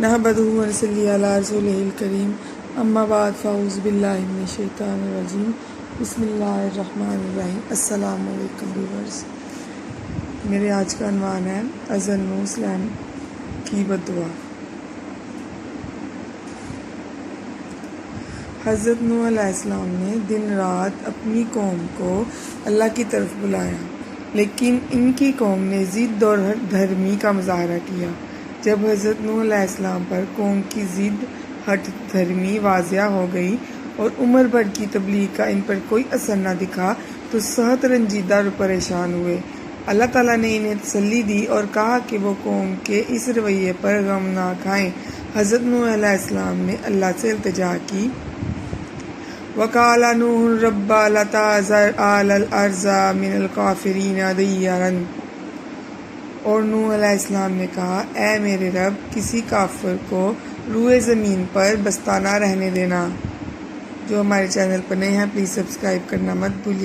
نحمدہ و نصلی علی رسولہ الکریم اما بعد فاعوذ باللہ من الشیطان الرجیم بسم اللہ الرحمن الرحیم۔ السلام علیکم ویورز، میرے آج کا عنوان ہے اظہر نوح السلام کی بد دعا۔ حضرت نوح علیہ السلام نے دن رات اپنی قوم کو اللہ کی طرف بلایا، لیکن ان کی قوم نے ضد اور ہٹ دھرمی کا مظاہرہ کیا۔ جب حضرت نوح علیہ السلام پر قوم کی ضد ہٹ دھرمی واضح ہو گئی اور عمر بھر کی تبلیغ کا ان پر کوئی اثر نہ دکھا تو سخت رنجیدہ اور پریشان ہوئے۔ اللہ تعالیٰ نے انہیں تسلی دی اور کہا کہ وہ قوم کے اس رویے پر غم نہ کھائیں۔ حضرت نوح علیہ السلام نے اللہ سے التجا کی، وَقَالَ نُوحٌ رَبَّ لَا تَذَرْ عَلَى الْأَرْضِ مِنَ الْكَافِرِينَ دَيَّارًا، اور نوح علیہ السلام نے کہا، اے میرے رب، کسی کافر کو روئے زمین پر بستہ نہ رہنے دینا۔ جو ہمارے چینل پر نئے ہیں پلیز سبسکرائب کرنا مت بھولیے۔